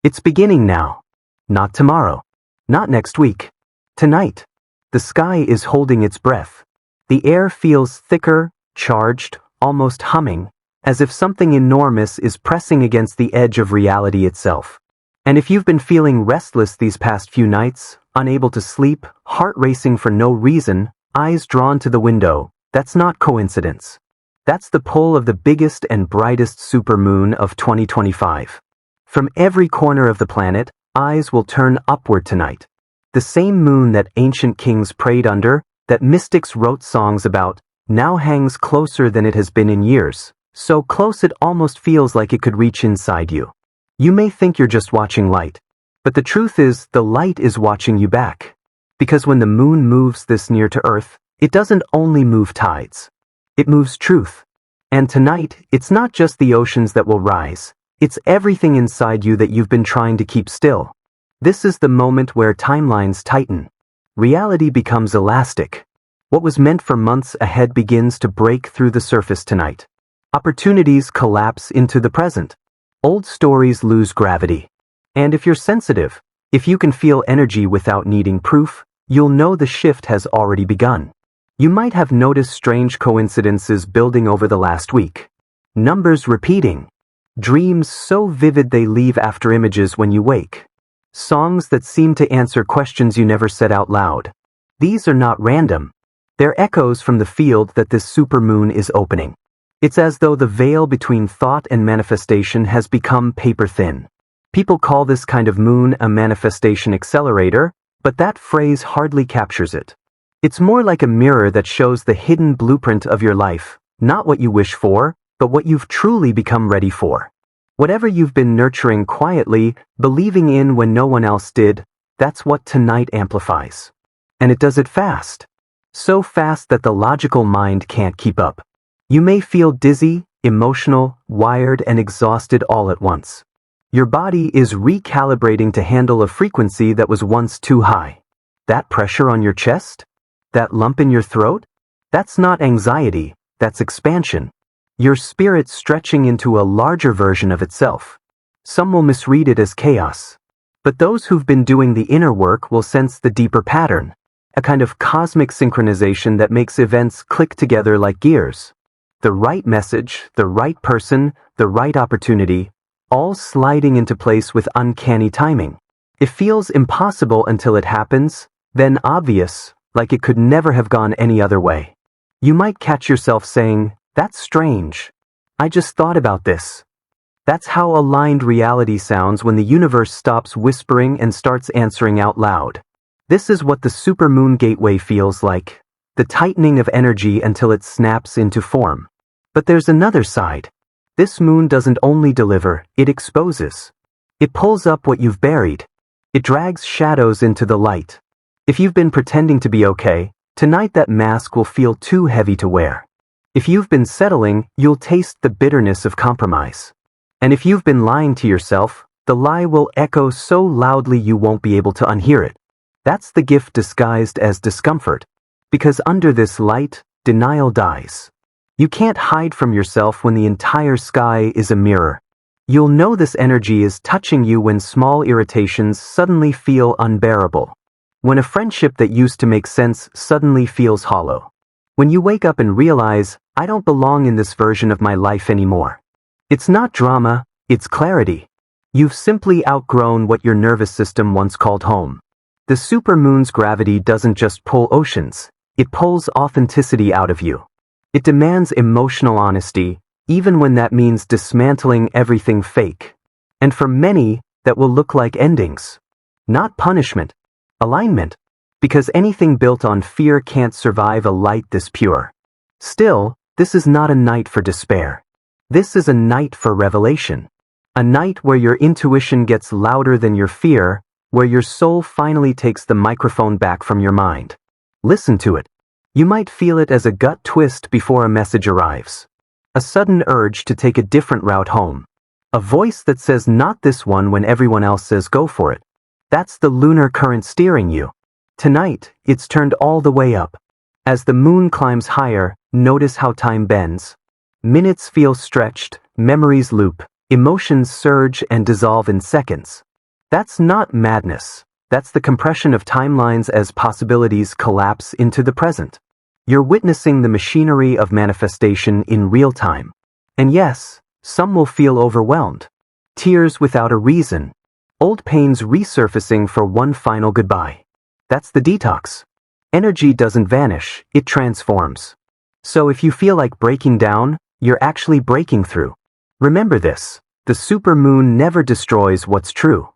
It's beginning now. Not tomorrow. Not next week. Tonight. The sky is holding its breath. The air feels thicker, charged, almost humming, as if something enormous is pressing against the edge of reality itself. And if you've been feeling restless these past few nights, unable to sleep, heart racing for no reason, eyes drawn to the window, that's not coincidence. That's the pull of the biggest and brightest supermoon of 2025. From every corner of the planet, eyes will turn upward tonight. The same moon that ancient kings prayed under, that mystics wrote songs about, now hangs closer than it has been in years, so close it almost feels like it could reach inside you. You may think you're just watching light, but the truth is the light is watching you back. Because when the moon moves this near to Earth, it doesn't only move tides. It moves truth. And tonight, it's not just the oceans that will rise. It's everything inside you that you've been trying to keep still. This is the moment where timelines tighten. Reality becomes elastic. What was meant for months ahead begins to break through the surface tonight. Opportunities collapse into the present. Old stories lose gravity. And if you're sensitive, if you can feel energy without needing proof, you'll know the shift has already begun. You might have noticed strange coincidences building over the last week. Numbers repeating. Dreams so vivid they leave after images when you wake. Songs that seem to answer questions you never said out loud. These are not random. They're echoes from the field that this supermoon is opening. It's as though the veil between thought and manifestation has become paper thin. People call this kind of moon a manifestation accelerator, but that phrase hardly captures it. It's more like a mirror that shows the hidden blueprint of your life, not what you wish for, but what you've truly become ready for. Whatever you've been nurturing quietly, believing in when no one else did, that's what tonight amplifies. And it does it fast. So fast that the logical mind can't keep up. You may feel dizzy, emotional, wired, and exhausted all at once. Your body is recalibrating to handle a frequency that was once too high. That pressure on your chest? That lump in your throat? That's not anxiety, that's expansion. Your spirit stretching into a larger version of itself. Some will misread it as chaos. But those who've been doing the inner work will sense the deeper pattern, a kind of cosmic synchronization that makes events click together like gears. The right message, the right person, the right opportunity, all sliding into place with uncanny timing. It feels impossible until it happens, then obvious, like it could never have gone any other way. You might catch yourself saying, "That's strange. I just thought about this." That's how aligned reality sounds when the universe stops whispering and starts answering out loud. This is what the supermoon gateway feels like, the tightening of energy until it snaps into form. But there's another side. This moon doesn't only deliver, it exposes. It pulls up what you've buried. It drags shadows into the light. If you've been pretending to be okay, tonight that mask will feel too heavy to wear. If you've been settling, you'll taste the bitterness of compromise. And if you've been lying to yourself, the lie will echo so loudly you won't be able to unhear it. That's the gift disguised as discomfort. Because under this light, denial dies. You can't hide from yourself when the entire sky is a mirror. You'll know this energy is touching you when small irritations suddenly feel unbearable. When a friendship that used to make sense suddenly feels hollow. When you wake up and realize, I don't belong in this version of my life anymore. It's not drama, it's clarity. You've simply outgrown what your nervous system once called home. The supermoon's gravity doesn't just pull oceans, it pulls authenticity out of you. It demands emotional honesty, even when that means dismantling everything fake. And for many, that will look like endings. Not punishment, alignment. Because anything built on fear can't survive a light this pure. Still, this is not a night for despair. This is a night for revelation. A night where your intuition gets louder than your fear, where your soul finally takes the microphone back from your mind. Listen to it. You might feel it as a gut twist before a message arrives. A sudden urge to take a different route home. A voice that says not this one when everyone else says go for it. That's the lunar current steering you. Tonight, it's turned all the way up. As the moon climbs higher, notice how time bends. Minutes feel stretched, memories loop, emotions surge and dissolve in seconds. That's not madness. That's the compression of timelines as possibilities collapse into the present. You're witnessing the machinery of manifestation in real time. And yes, some will feel overwhelmed. Tears without a reason. Old pains resurfacing for one final goodbye. That's the detox. Energy doesn't vanish, it transforms. So if you feel like breaking down, you're actually breaking through. Remember this, the supermoon never destroys what's true.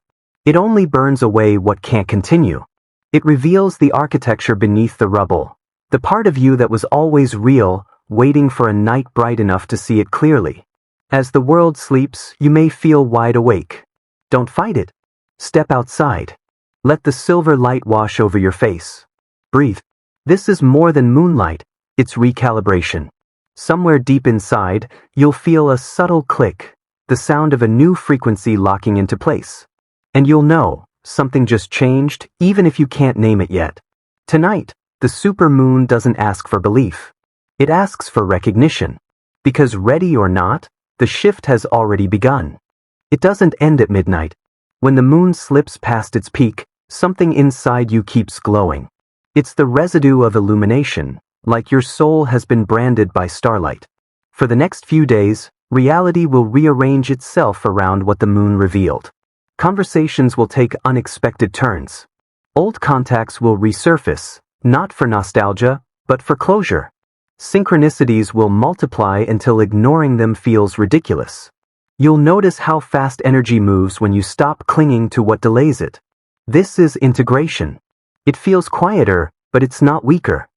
It only burns away what can't continue. It reveals the architecture beneath the rubble, the part of you that was always real, waiting for a night bright enough to see it clearly. As the world sleeps, you may feel wide awake. Don't fight it. Step outside. Let the silver light wash over your face. Breathe. This is more than moonlight, it's recalibration. Somewhere deep inside, you'll feel a subtle click, the sound of a new frequency locking into place. And you'll know, something just changed, even if you can't name it yet. Tonight, the supermoon doesn't ask for belief. It asks for recognition. Because ready or not, the shift has already begun. It doesn't end at midnight. When the moon slips past its peak, something inside you keeps glowing. It's the residue of illumination, like your soul has been branded by starlight. For the next few days, reality will rearrange itself around what the moon revealed. Conversations will take unexpected turns. Old contacts will resurface, not for nostalgia, but for closure. Synchronicities will multiply until ignoring them feels ridiculous. You'll notice how fast energy moves when you stop clinging to what delays it. This is integration. It feels quieter, but it's not weaker.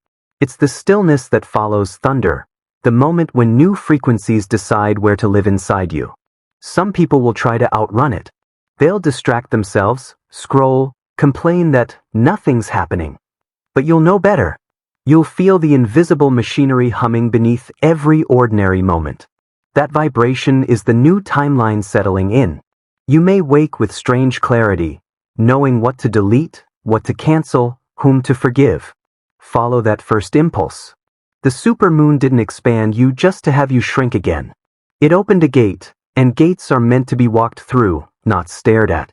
It's the stillness that follows thunder, the moment when new frequencies decide where to live inside you. Some people will try to outrun it. They'll distract themselves, scroll, complain that nothing's happening. But you'll know better. You'll feel the invisible machinery humming beneath every ordinary moment. That vibration is the new timeline settling in. You may wake with strange clarity, knowing what to delete, what to cancel, whom to forgive. Follow that first impulse. The supermoon didn't expand you just to have you shrink again. It opened a gate, and gates are meant to be walked through, not stared at.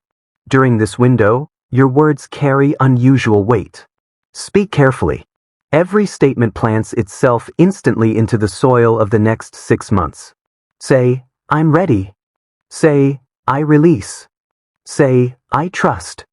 During this window, your words carry unusual weight. Speak carefully. Every statement plants itself instantly into the soil of the next 6 months. Say, I'm ready. Say, I release. Say, I trust.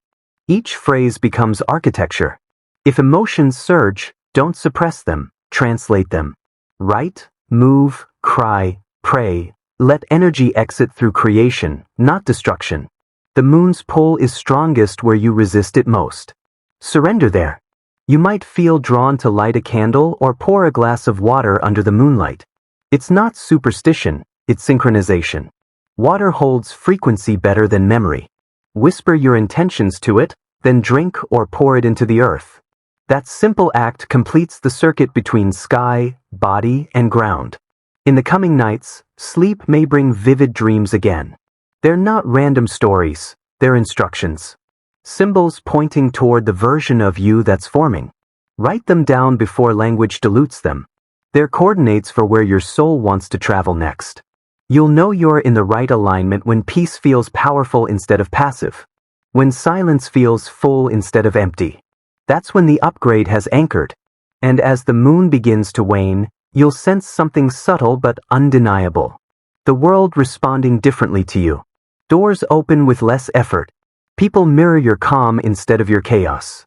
Each phrase becomes architecture. If emotions surge, don't suppress them, translate them. Write, move, cry, pray. Let energy exit through creation, not destruction. The moon's pull is strongest where you resist it most. Surrender there. You might feel drawn to light a candle or pour a glass of water under the moonlight. It's not superstition, it's synchronization. Water holds frequency better than memory. Whisper your intentions to it, then drink or pour it into the earth. That simple act completes the circuit between sky, body, and ground. In the coming nights, sleep may bring vivid dreams again. They're not random stories, they're instructions. Symbols pointing toward the version of you that's forming. Write them down before language dilutes them. They're coordinates for where your soul wants to travel next. You'll know you're in the right alignment when peace feels powerful instead of passive. When silence feels full instead of empty. That's when the upgrade has anchored. And as the moon begins to wane, you'll sense something subtle but undeniable. The world responding differently to you. Doors open with less effort. People mirror your calm instead of your chaos.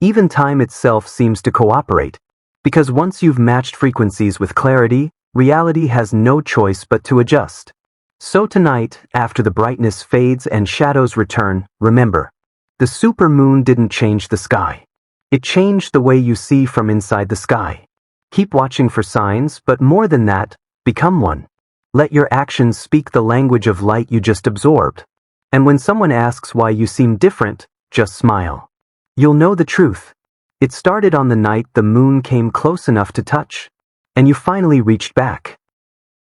Even time itself seems to cooperate. Because once you've matched frequencies with clarity, reality has no choice but to adjust. So tonight, after the brightness fades and shadows return, remember, the supermoon didn't change the sky. It changed the way you see from inside the sky. Keep watching for signs, but more than that, become one. Let your actions speak the language of light you just absorbed. And when someone asks why you seem different, just smile. You'll know the truth. It started on the night the moon came close enough to touch. And you finally reached back.